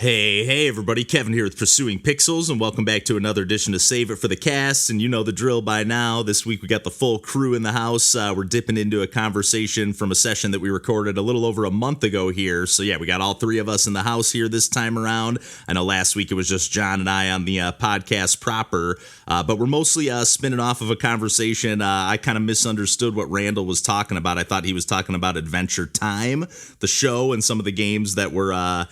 Hey, everybody, Kevin here with Pursuing Pixels, and welcome back to another edition of Save It for the Cast, and you know the drill by now. This week we got the full crew in the house. We're dipping into a conversation from a session that we recorded a little over a month ago here, so yeah, we got all three of us in the house here this time around. I know last week it was just John and I on the podcast proper, but we're mostly spinning off of a conversation. I kind of misunderstood what Randall was talking about. I thought he was talking about Adventure Time, the show, and some of the games that were,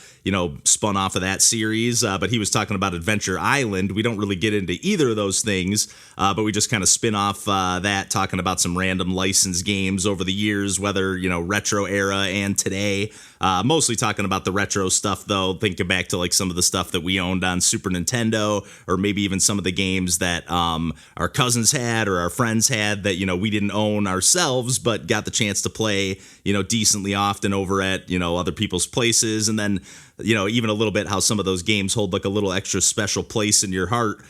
spun off of that series, but he was talking about Adventure Island. We don't really get into either of those things, but we just kind of spin off that, talking about some random licensed games over the years, whether, retro era and today. Mostly talking about the retro stuff, though, thinking back to like some of the stuff that we owned on Super Nintendo, or maybe even some of the games that our cousins had or our friends had that, we didn't own ourselves, but got the chance to play, decently often over at, other people's places. And then, even a little bit how some of those games hold like a little extra special place in your heart.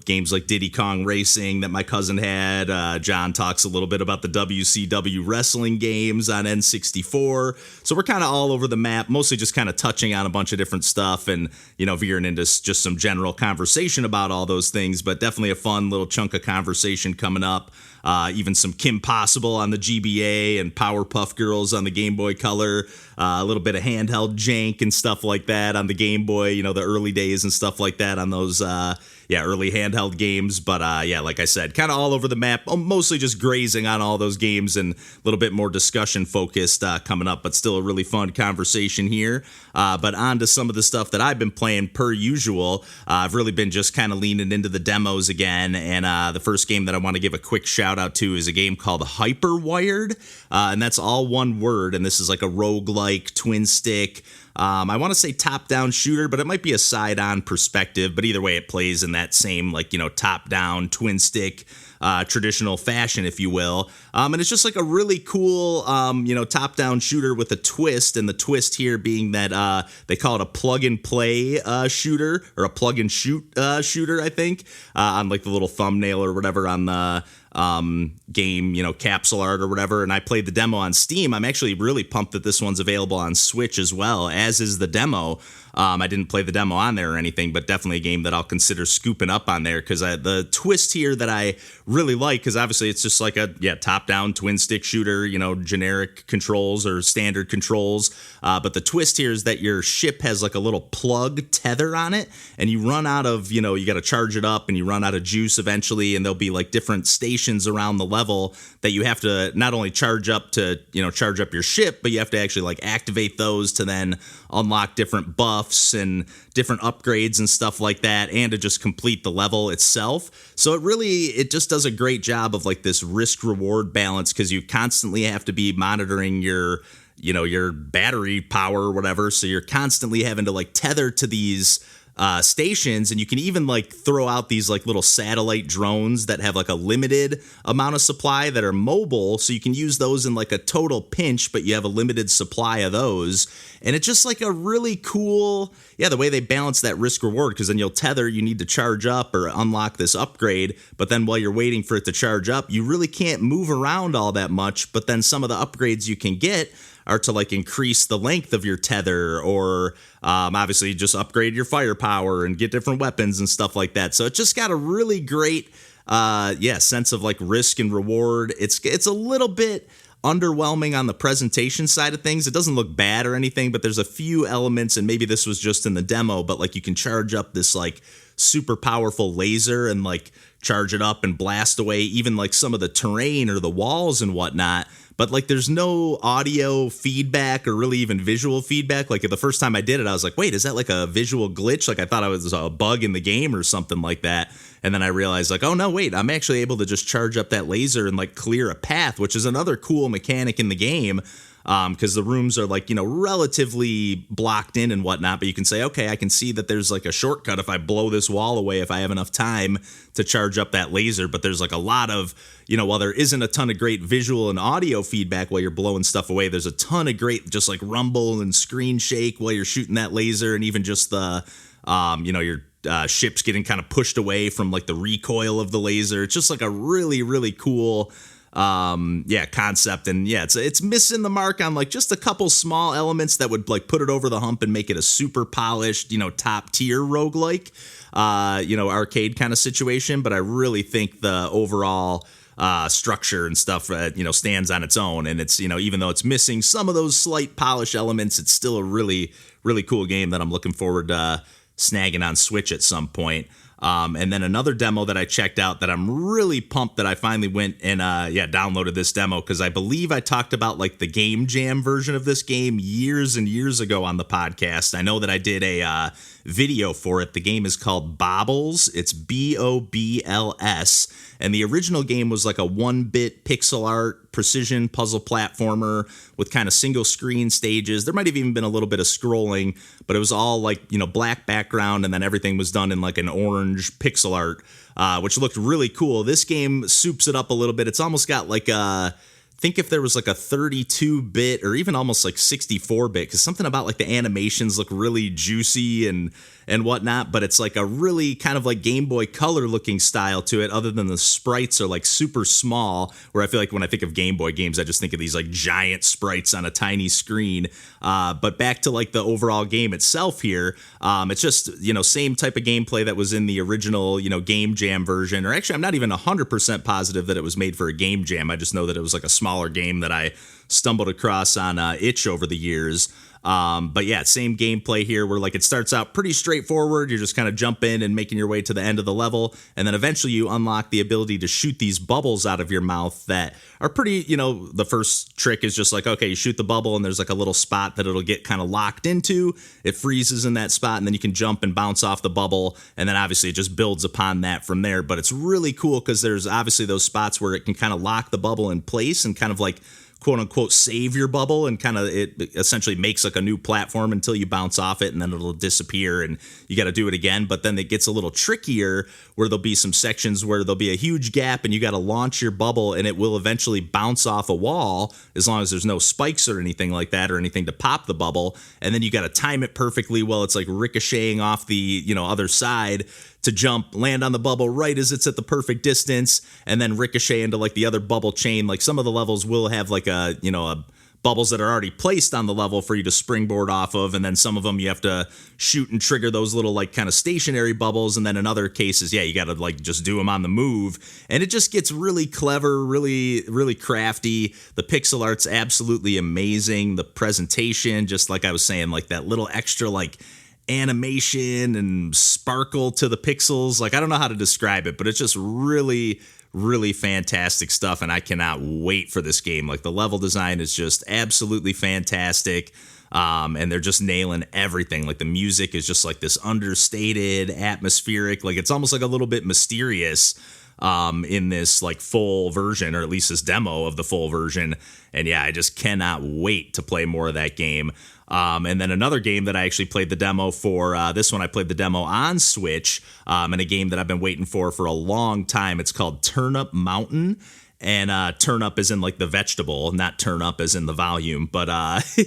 Games like Diddy Kong Racing that my cousin had. John talks a little bit about the WCW wrestling games on N64. So we're kind of all over the map, mostly just kind of touching on a bunch of different stuff and, veering into just some general conversation about all those things. But definitely a fun little chunk of conversation coming up. Even some Kim Possible on the GBA and Powerpuff Girls on the Game Boy Color. A little bit of handheld jank and stuff like that on the Game Boy, the early days and stuff like that on those, early handheld games. But like I said, kind of all over the map, mostly just grazing on all those games and a little bit more discussion focused coming up, but still a really fun conversation here. But on to some of the stuff that I've been playing per usual. I've really been just kind of leaning into the demos again. And the first game that I want to give a quick shout out to is a game called HYPERWIRED. And that's all one word. And this is like a roguelike twin stick. I want to say top-down shooter, but it might be a side-on perspective. But either way, it plays in that same, top-down twin stick traditional fashion, if you will. And it's just like a really cool, top-down shooter with a twist. And the twist here being that they call it a plug-and-play shooter, or a plug-and-shoot shooter, I think, on like the little thumbnail or whatever on the game, capsule art or whatever. And I played the demo on Steam. I'm actually really pumped that this one's available on Switch as well, as is the demo. I didn't play the demo on there or anything, but definitely a game that I'll consider scooping up on there, because the twist here that I really like, because obviously it's just like a top-down twin stick shooter, generic controls or standard controls, but the twist here is that your ship has like a little plug tether on it, and you run out of, you got to charge it up, and you run out of juice eventually, and there'll be like different stations around the level that you have to not only charge up to, charge up your ship, but you have to actually like activate those to then unlock different buffs and different upgrades and stuff like that, and to just complete the level itself. So it just does a great job of like this risk reward balance, because you constantly have to be monitoring your battery power or whatever. So you're constantly having to like tether to these stations, and you can even like throw out these like little satellite drones that have like a limited amount of supply that are mobile, so you can use those in like a total pinch, but you have a limited supply of those. And it's just like a really cool, the way they balance that risk reward, because then you'll tether, you need to charge up or unlock this upgrade, but then while you're waiting for it to charge up, you really can't move around all that much. But then some of the upgrades you can get are to like increase the length of your tether, or obviously just upgrade your firepower and get different weapons and stuff like that. So it just got a really great sense of like risk and reward. It's a little bit underwhelming on the presentation side of things. It doesn't look bad or anything, but there's a few elements, and maybe this was just in the demo, but like you can charge up this like super powerful laser and like charge it up and blast away even like some of the terrain or the walls and whatnot. But like there's no audio feedback or really even visual feedback. Like the first time I did it, I was like, wait, is that like a visual glitch? Like I thought it was a bug in the game or something like that. And then I realized like, oh no, wait, I'm actually able to just charge up that laser and like clear a path, which is another cool mechanic in the game. Because the rooms are like, relatively blocked in and whatnot, but you can say, okay, I can see that there's like a shortcut if I blow this wall away, if I have enough time to charge up that laser. But there's like a lot of, while there isn't a ton of great visual and audio feedback while you're blowing stuff away, there's a ton of great just like rumble and screen shake while you're shooting that laser, and even just the, your ship's getting kind of pushed away from like the recoil of the laser. It's just like a really, really cool concept. And yeah, it's missing the mark on like just a couple small elements that would like put it over the hump and make it a super polished, top tier roguelike, arcade kind of situation. But I really think the overall structure and stuff, stands on its own. And it's, even though it's missing some of those slight polish elements, it's still a really, really cool game that I'm looking forward to snagging on Switch at some point. And then another demo that I checked out that I'm really pumped that I finally went and downloaded this demo, because I believe I talked about like the Game Jam version of this game years and years ago on the podcast. I know that I did a video for it. The game is called Bobls. It's Bobls. And the original game was like a 1-bit pixel art precision puzzle platformer with kind of single screen stages. There might have even been a little bit of scrolling, but it was all like, black background, and then everything was done in like an orange pixel art, which looked really cool. This game soups it up a little bit. It's almost got like think if there was like a 32-bit or even almost like 64-bit, because something about like the animations look really juicy and whatnot, but it's like a really kind of like Game Boy Color looking style to it, other than the sprites are like super small, where I feel like when I think of Game Boy games, I just think of these like giant sprites on a tiny screen. But back to like the overall game itself here, it's just, same type of gameplay that was in the original, Game Jam version. Or actually, I'm not even 100% positive that it was made for a Game Jam. I just know that it was like a smaller game that I stumbled across on Itch over the years. But yeah, same gameplay here, where like it starts out pretty straightforward. You're just kind of jumping and making your way to the end of the level, and then eventually you unlock the ability to shoot these bubbles out of your mouth that are pretty, the first trick is just like, okay, you shoot the bubble and there's like a little spot that it'll get kind of locked into. It freezes in that spot, and then you can jump and bounce off the bubble, and then obviously it just builds upon that from there. But it's really cool because there's obviously those spots where it can kind of lock the bubble in place and kind of like quote unquote save your bubble, and kind of it essentially makes like a new platform until you bounce off it, and then it'll disappear and you got to do it again. But then it gets a little trickier, where there'll be some sections where there'll be a huge gap and you got to launch your bubble, and it will eventually bounce off a wall as long as there's no spikes or anything like that or anything to pop the bubble. And then you got to time it perfectly while it's like ricocheting off the other side to jump, land on the bubble right as it's at the perfect distance, and then ricochet into like the other bubble chain. Like some of the levels will have like a bubbles that are already placed on the level for you to springboard off of, and then some of them you have to shoot and trigger those little like kind of stationary bubbles, and then in other cases, you got to like just do them on the move. And it just gets really clever, really, really crafty. The pixel art's absolutely amazing. The presentation, just like I was saying, like that little extra like animation and sparkle to the pixels. Like, I don't know how to describe it, but it's just really, really fantastic stuff, and I cannot wait for this game. Like, the level design is just absolutely fantastic, and they're just nailing everything. Like, the music is just like this understated, atmospheric, like it's almost like a little bit mysterious in this like full version, or at least this demo of the full version. And yeah, I just cannot wait to play more of that game. And then another game that I actually played the demo for, this one I played the demo on Switch, and a game that I've been waiting for a long time. It's called Turnip Mountain. And turnip as in like the vegetable, not turn up as in the volume. But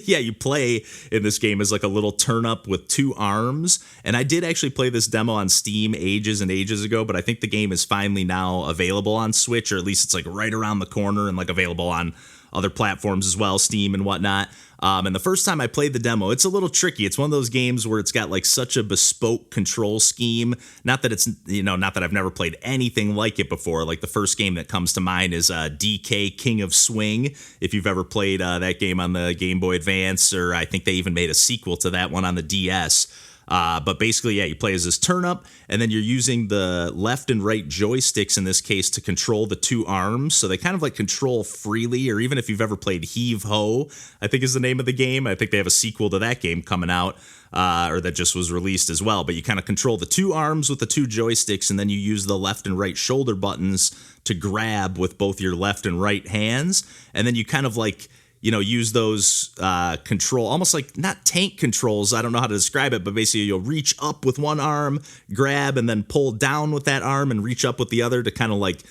yeah, you play in this game as like a little turnip with 2 arms. And I did actually play this demo on Steam ages and ages ago, but I think the game is finally now available on Switch, or at least it's like right around the corner and like available on other platforms as well, Steam and whatnot. And the first time I played the demo, it's a little tricky. It's one of those games where it's got like such a bespoke control scheme. Not that it's, not that I've never played anything like it before. Like the first game that comes to mind is DK King of Swing. If you've ever played that game on the Game Boy Advance, or I think they even made a sequel to that one on the DS. But basically, yeah, you play as this turnip, and then you're using the left and right joysticks in this case to control the 2 arms. So they kind of like control freely, or even if you've ever played Heave Ho, I think is the name of the game. I think they have a sequel to that game coming out, or that just was released as well. But you kind of control the 2 arms with the 2 joysticks, and then you use the left and right shoulder buttons to grab with both your left and right hands. And then you kind of like, use those control, almost like not tank controls. I don't know how to describe it, but basically you'll reach up with one arm, grab, and then pull down with that arm and reach up with the other to kind of like,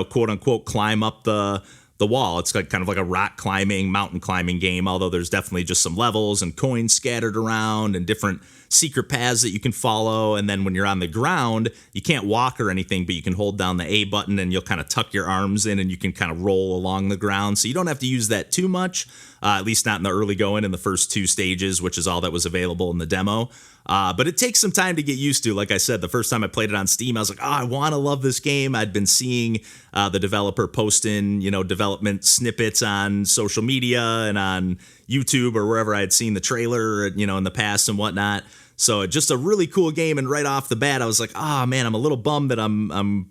quote unquote, climb up the the wall. It's like kind of like a rock climbing, mountain climbing game, although there's definitely just some levels and coins scattered around and different secret paths that you can follow. And then when you're on the ground, you can't walk or anything, but you can hold down the A button and you'll kind of tuck your arms in and you can kind of roll along the ground. So you don't have to use that too much, at least not in the early going in the first 2 stages, which is all that was available in the demo. But it takes some time to get used to. Like I said, the first time I played it on Steam, I was like, oh, I want to love this game. I'd been seeing the developer posting, development snippets on social media and on YouTube or wherever I had seen the trailer, in the past and whatnot. So just a really cool game. And right off the bat, I was like, oh, man, I'm a little bummed that I'm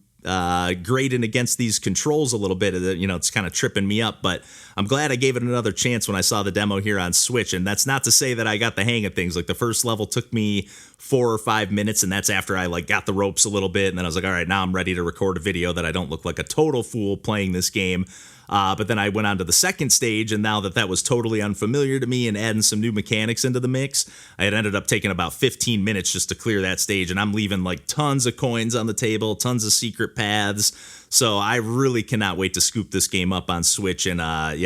grading against these controls a little bit. It's kind of tripping me up, but I'm glad I gave it another chance when I saw the demo here on Switch. And that's not to say that I got the hang of things. Like the first level took me 4 or 5 minutes, and that's after I got the ropes a little bit. And then I was like, all right, now I'm ready to record a video that I don't look like a total fool playing this game. But then I went on to the second stage, and now that was totally unfamiliar to me and adding some new mechanics into the mix, I had ended up taking about 15 minutes just to clear that stage, and I'm leaving tons of coins on the table, tons of secret paths. So I really cannot wait to scoop this game up on Switch and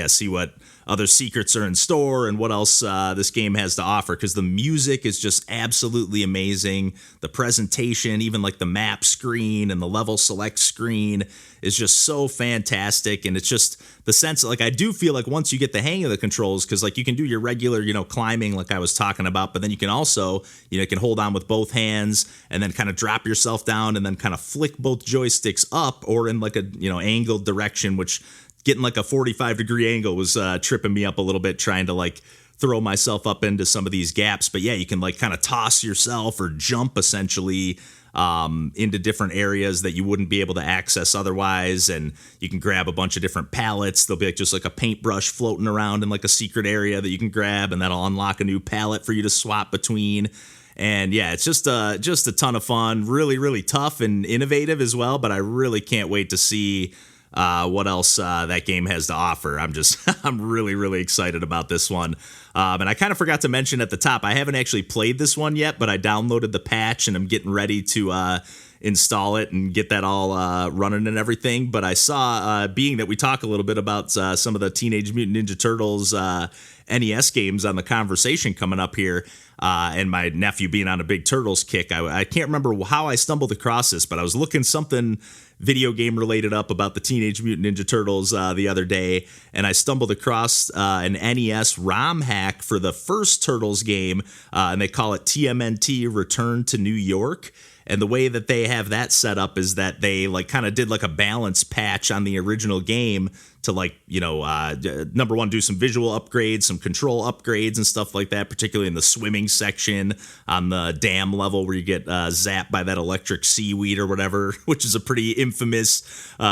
see what other secrets are in store and what else this game has to offer, because the music is just absolutely amazing. The presentation, even the map screen and the level select screen is just so fantastic. And it's just the sense, I do feel like once you get the hang of the controls, because you can do your regular, climbing like I was talking about, but then you can also, you can hold on with both hands and then kind of drop yourself down and then kind of flick both joysticks up or in a, angled direction, which getting a 45-degree angle was tripping me up a little bit, trying to throw myself up into some of these gaps. But yeah, you can kind of toss yourself or jump essentially into different areas that you wouldn't be able to access otherwise. And you can grab a bunch of different pallets. There'll be just a paintbrush floating around in a secret area that you can grab, and that'll unlock a new palette for you to swap between. And yeah, it's just a ton of fun, really, really tough and innovative as well. But I really can't wait to see what else that game has to offer. I'm really, really excited about this one. And I kind of forgot to mention at the top, I haven't actually played this one yet, but I downloaded the patch and I'm getting ready to install it and get that all running and everything. But I saw, being that we talk a little bit about some of the Teenage Mutant Ninja Turtles NES games on the conversation coming up here, and my nephew being on a big Turtles kick, I can't remember how I stumbled across this, but I was looking something video game related up about the Teenage Mutant Ninja Turtles the other day, and I stumbled across an NES ROM hack for the first Turtles game, and they call it TMNT Return to New York. And the way that they have that set up is that they kind of did a balance patch on the original game to number one, do some visual upgrades, some control upgrades and stuff like that, particularly in the swimming section on the dam level where you get zapped by that electric seaweed or whatever, which is a pretty infamous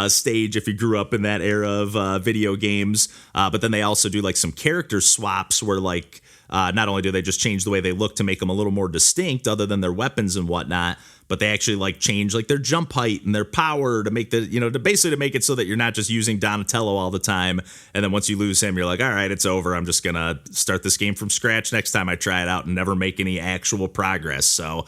stage if you grew up in that era of video games. But then they also do some character swaps where not only do they just change the way they look to make them a little more distinct other than their weapons and whatnot, but they actually change their jump height and their power to make to basically make it so that you're not just using Donatello all the time. And then once you lose him, you're like, all right, it's over. I'm just going to start this game from scratch next time I try it out and never make any actual progress. So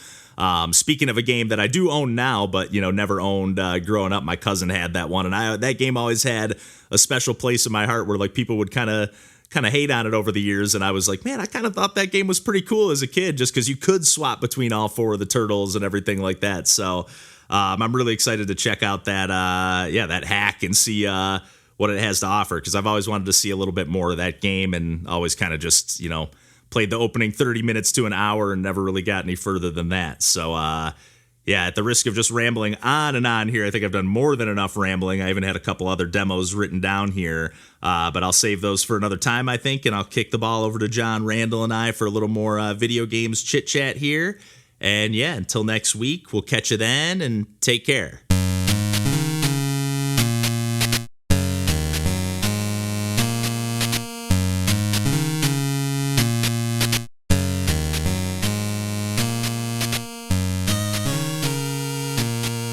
speaking of a game that I do own now, but never owned growing up, my cousin had that one. And that game always had a special place in my heart where people would kind of hate on it over the years, and I was like, man, I kind of thought that game was pretty cool as a kid, just because you could swap between all 4 of the turtles and everything like that. So I'm really excited to check out that that hack and see what it has to offer, because I've always wanted to see a little bit more of that game, and always kind of just played the opening 30 minutes to an hour and never really got any further than that. So yeah, at the risk of just rambling on and on here, I think I've done more than enough rambling. I even had a couple other demos written down here, but I'll save those for another time, I think, and I'll kick the ball over to John, Randall, and I for a little more video games chit-chat here. And yeah, until next week, we'll catch you then, and take care.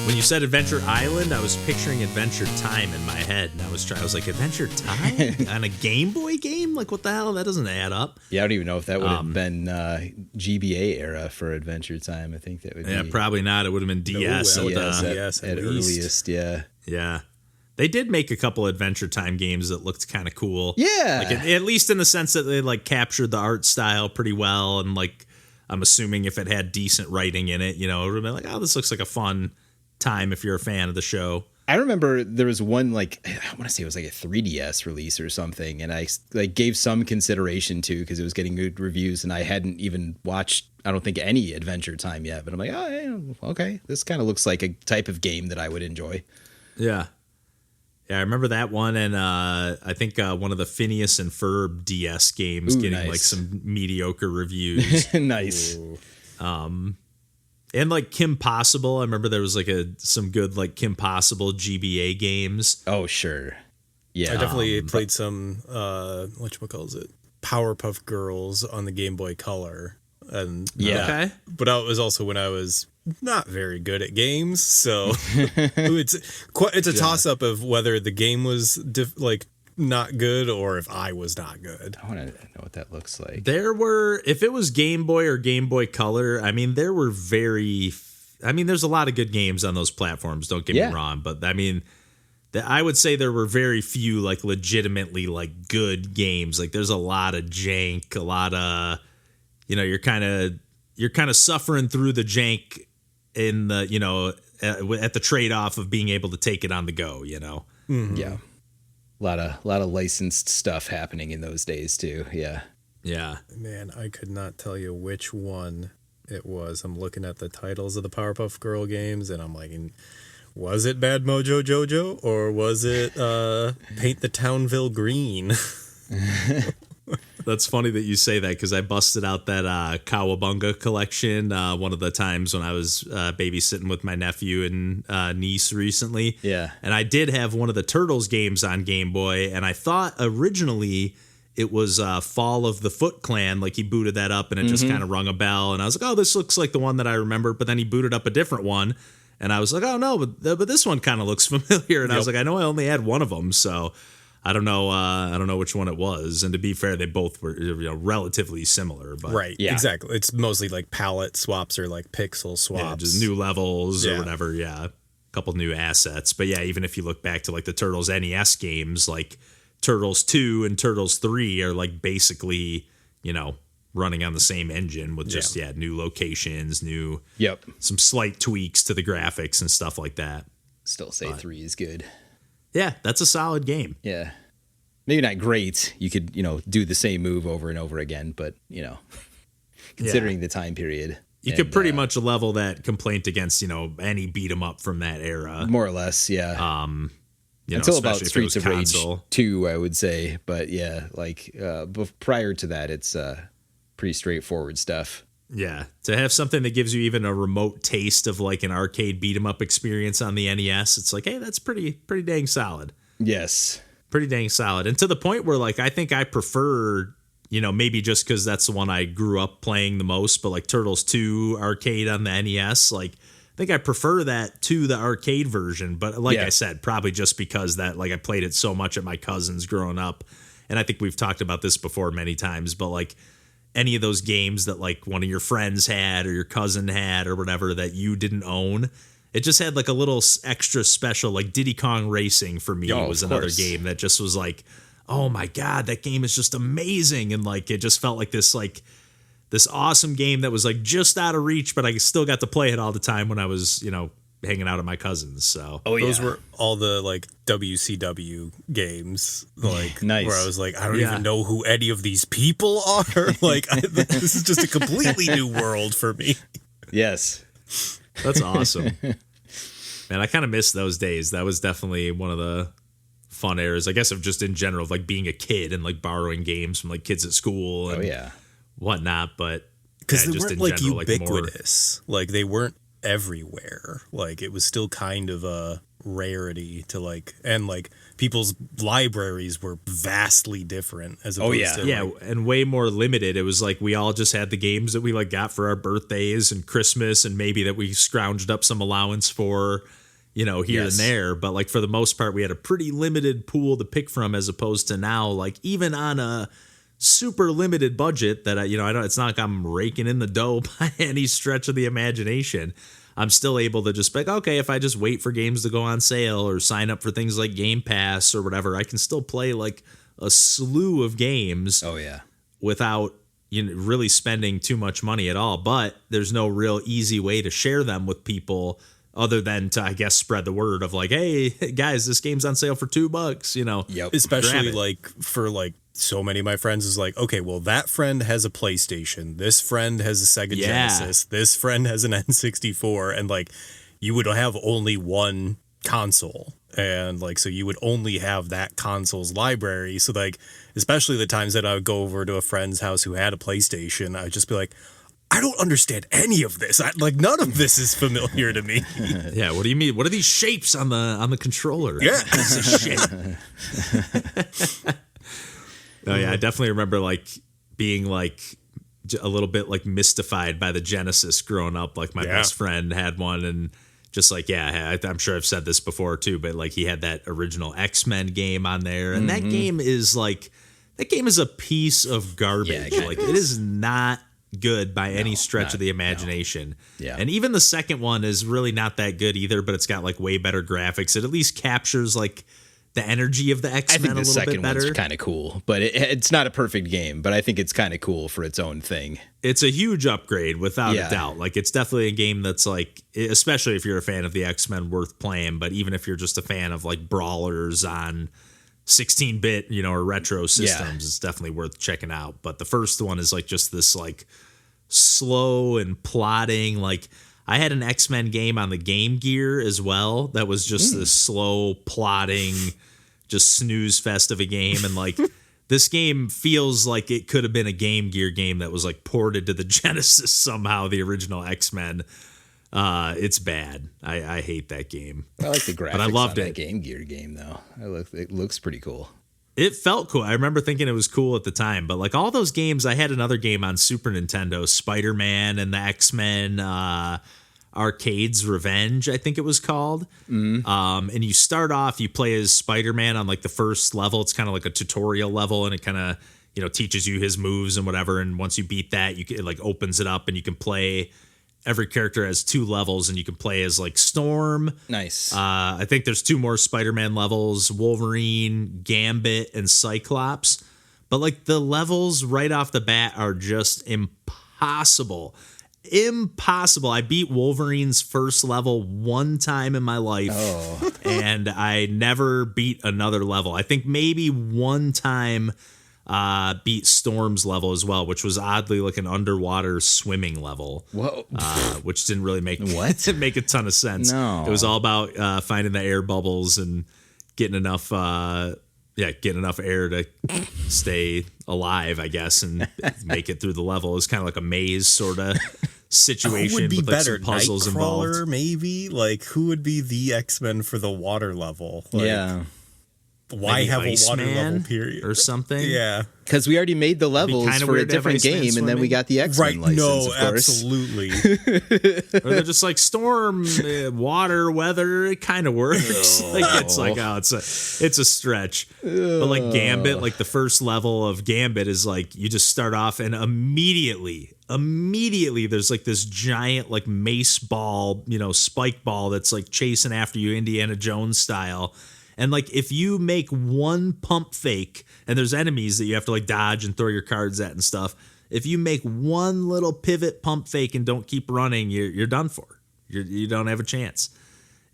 When you said Adventure Island, I was picturing Adventure Time in my head, and I was like, Adventure Time on a Game Boy game? What the hell? That doesn't add up. Yeah, I don't even know if that would have been GBA era for Adventure Time. I think that would be... Yeah, probably not. It would have been DS. DS at earliest, yeah. Yeah. They did make a couple Adventure Time games that looked kind of cool. Yeah. Like at least in the sense that they like captured the art style pretty well, and like I'm assuming if it had decent writing in it, it would have been like, oh, this looks like a fun time if you're a fan of the show. I remember there was one, like, I want to say it was like a 3DS release or something, and I like gave some consideration to because it was getting good reviews, and I hadn't even watched, I don't think, any Adventure Time yet, but I'm like, oh, yeah, okay, this kind of looks like a type of game that I would enjoy. Yeah. Yeah, I remember that one, and I think one of the Phineas and Ferb DS games getting like some mediocre reviews. Nice. And like Kim Possible, I remember there was like some good like Kim Possible GBA games. Oh, sure. Yeah. I definitely played some, whatchamacallit, Powerpuff Girls on the Game Boy Color. And yeah. Okay. But that was also when I was not very good at games, so it's a toss-up of whether the game was not good or if I was not good. I want to know what that looks like. If it was Game Boy or Game Boy Color, I mean, there's a lot of good games on those platforms, don't get me wrong, but I mean, I would say there were very few like legitimately like good games. Like there's a lot of jank, a lot of, you're kind of suffering through the jank in the, at the trade-off of being able to take it on the go, Mm-hmm. Yeah. A lot of licensed stuff happening in those days too. Yeah. Yeah. Man, I could not tell you which one it was. I'm looking at the titles of the Powerpuff Girl games, and I'm like, was it Bad Mojo Jojo or was it Paint the Townville Green? That's funny that you say that because I busted out that Cowabunga collection one of the times when I was babysitting with my nephew and niece recently. Yeah. And I did have one of the Turtles games on Game Boy, and I thought originally it was Fall of the Foot Clan. Like he booted that up and it just kind of rung a bell. And I was like, oh, this looks like the one that I remember. But then he booted up a different one. And I was like, oh, no, but this one kind of looks familiar. And I was like, I know I only had one of them, so I don't know which one it was. And to be fair, they both were relatively similar. But right, yeah. Exactly. It's mostly like palette swaps or like pixel swaps. Yeah, just new levels or whatever. Yeah, a couple new assets. But yeah, even if you look back to like the Turtles NES games, like Turtles 2 and Turtles 3 are like basically, running on the same engine with just new locations, some slight tweaks to the graphics and stuff like that. Still say 3 is good. Yeah, that's a solid game. Yeah. Maybe not great. You could, do the same move over and over again, but, considering the time period. You could pretty much level that complaint against, any beat 'em up from that era. More or less, yeah. Until about Streets of Rage 2, I would say. But yeah, prior to that, it's pretty straightforward stuff. Yeah, to have something that gives you even a remote taste of like an arcade beat 'em up experience on the NES, it's like, hey, that's pretty dang solid. Yes. Pretty dang solid. And to the point where like I think I prefer, maybe just because that's the one I grew up playing the most, but like Turtles 2 arcade on the NES, like I think I prefer that to the arcade version. But like I said, probably just because that like I played it so much at my cousin's growing up. And I think we've talked about this before many times, but like any of those games that like one of your friends had or your cousin had or whatever that you didn't own, it just had like a little extra special, like Diddy Kong Racing for me was another game that just was like, oh my God, that game is just amazing. And like, it just felt like this awesome game that was like just out of reach, but I still got to play it all the time when I was, hanging out at my cousin's. So those were all the like WCW games, like nice. Where I was like, I don't even know who any of these people are. Like this is just a completely new world for me. Yes, that's awesome. Man, I kind of miss those days. That was definitely one of the fun eras, I guess, of just in general of like being a kid and like borrowing games from like kids at school and whatnot. But because they weren't like ubiquitous, like they weren't everywhere. Like it was still kind of a rarity to like, and like people's libraries were vastly different as opposed to and way more limited. It was like we all just had the games that we like got for our birthdays and Christmas, and maybe that we scrounged up some allowance for, here and there. But like for the most part, we had a pretty limited pool to pick from, as opposed to now, like even on a super limited budget that I don't, it's not like I'm raking in the dough by any stretch of the imagination. I'm still able to just be like, okay, if I just wait for games to go on sale or sign up for things like Game Pass or whatever, I can still play like a slew of games. Oh yeah. Without really spending too much money at all. But there's no real easy way to share them with people other than to, I guess, spread the word of like, hey guys, this game's on sale for $2, Yep. Especially like for like so many of my friends is like, okay, well, that friend has a PlayStation. This friend has a Sega Genesis. This friend has an N64. And like, you would have only one console. And like, so you would only have that console's library. So like, especially the times that I would go over to a friend's house who had a PlayStation, I'd just be like, I don't understand any of this. Like, none of this is familiar to me. Yeah, what do you mean? What are these shapes on the controller? Yeah. This is shit. Oh yeah, I definitely remember like being like a little bit like mystified by the Genesis growing up. Like my best friend had one, and just like, I'm sure I've said this before too, but like he had that original X-Men game on there, and that game is a piece of garbage. Yeah, like it is not good by any stretch of the imagination. No. Yeah. And even the second one is really not that good either, but it's got like way better graphics. It at least captures like the energy of the X-Men a little bit better. One's kind of cool, but it's not a perfect game, but I think it's kind of cool for its own thing. It's a huge upgrade without a doubt. Like it's definitely a game that's like, especially if you're a fan of the X-Men, worth playing. But even if you're just a fan of like brawlers on 16-bit, or retro systems, it's definitely worth checking out. But the first one is like just this like slow and plodding, like I had an X-Men game on the Game Gear as well that was just this slow, plodding, just snooze fest of a game. And like this game feels like it could have been a Game Gear game that was like ported to the Genesis somehow, the original X-Men. It's bad. I hate that game. I like the graphics but I loved on it. that Game Gear game, though. It looks pretty cool. It felt cool. I remember thinking it was cool at the time, but like all those games, I had another game on Super Nintendo, Spider-Man and the X-Men Arcade's Revenge, I think it was called. And you start off, you play as Spider-Man on like the first level. It's kind of like a tutorial level, and it kind of, teaches you his moves and whatever. And once you beat that, it like opens it up and you can play. Every character has 2 levels, and you can play as like Storm. Nice. I think there's 2 more Spider-Man levels, Wolverine, Gambit, and Cyclops. But like the levels right off the bat are just impossible. I beat Wolverine's first level one time in my life, and I never beat another level. I think maybe one time beat Storm's level as well, which was oddly like an underwater swimming level. Whoa. Which didn't really make make a ton of sense. No. It was all about finding the air bubbles and getting enough air to stay alive, I guess, and make it through the level. It was kind of like a maze sort of situation. Who would be with like better, some puzzles Nightcrawler, involved. maybe? Like, who would be the X-Men for the water level? Like, yeah. Why Maybe have a water Iceman level period or something? Yeah. Because we already made the levels kinda for a weird to have different Iceman game, and then we swimming. got the X-Men license, No, of course. absolutely. Or they're just like storm, water, weather. It kind of works. Like it's like it's a stretch. But like Gambit, like the first level of Gambit is like you just start off and immediately there's like this giant like mace ball, spike ball that's like chasing after you, Indiana Jones style. And like if you make one pump fake, and there's enemies that you have to like dodge and throw your cards at and stuff. If you make one little pivot pump fake and don't keep running, you're done for. You don't have a chance.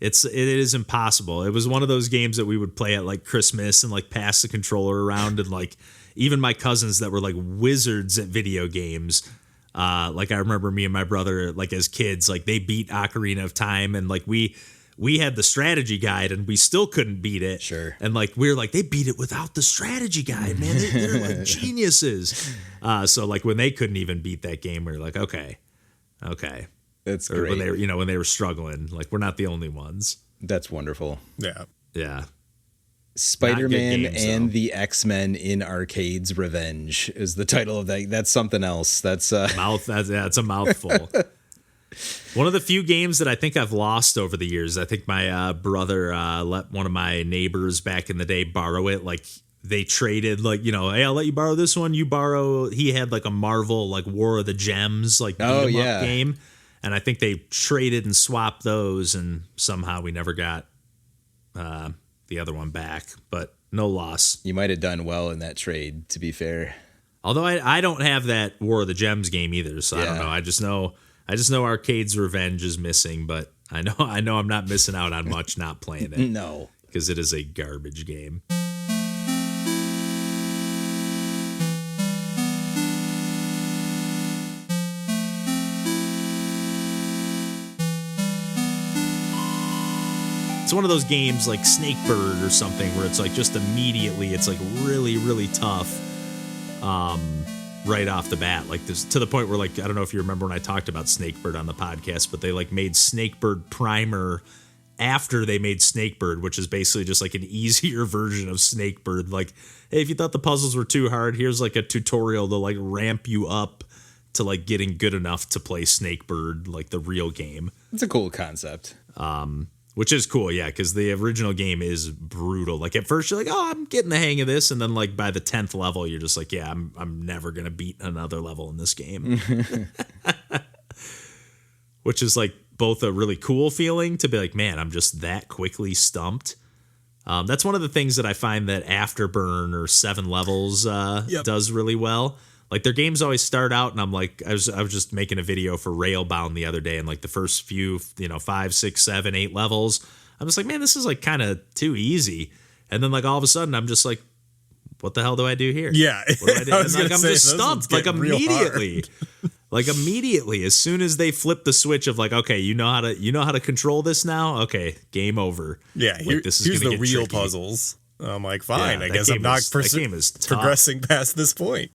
It is impossible. It was one of those games that we would play at like Christmas and like pass the controller around, and like even my cousins that were like wizards at video games. Like I remember me and my brother, like as kids, like they beat Ocarina of Time, and like we had the strategy guide and we still couldn't beat it. Sure. And like we were like, they beat it without the strategy guide, man. They're like geniuses. So like when they couldn't even beat that game, we were like, okay. That's Or great. when they were struggling, like we're not the only ones. That's wonderful. Yeah. Yeah. Spider-Man Not good games, and though. the X-Men in Arcade's Revenge is the title of that. That's something else. That's It's a mouthful. One of the few games that I think I've lost over the years. I think my brother let one of my neighbors back in the day borrow it. Like they traded, like, hey, I'll let you borrow this one. You borrow. He had like a Marvel like War of the Gems like beat 'em up game, And I think they traded and swapped those, and somehow we never got the other one back. But no loss. You might have done well in that trade, to be fair. Although I don't have that War of the Gems game either, so I don't know. I just know Arcade's Revenge is missing, but I know I'm not missing out on much not playing it. No, because it is a garbage game. It's one of those games like Snakebird or something where it's like just immediately it's like really, really tough right off the bat. Like this, to the point where, like, I don't know if you remember when I talked about Snakebird on the podcast, but they like made Snakebird Primer after they made Snakebird, which is basically just like an easier version of Snakebird. Like, hey, if you thought the puzzles were too hard, here's like a tutorial to like ramp you up to like getting good enough to play Snakebird, like the real game. It's a cool concept. Which is cool, yeah, because the original game is brutal. Like at first you're like, oh, I'm getting the hang of this, and then like by the 10th level, you're just like, yeah, I'm never gonna beat another level in this game. Which is like both a really cool feeling to be like, man, I'm just that quickly stumped. That's one of the things that I find that Afterburn or 7 Levels does really well. Like their games always start out, and I'm like, I was just making a video for Railbound the other day, and like the first few, 5, 6, 7, 8 levels, I'm just like, man, this is like kind of too easy. And then like all of a sudden, I'm just like, what the hell do I do here? Yeah, what do I do? And, like I'm just stumped, like immediately. Like immediately, as soon as they flip the switch of like, okay, you know how to control this now. Okay, game over. Yeah, like, this is here's the real tricky puzzles. I'm like, fine, I guess I'm not progressing past this point.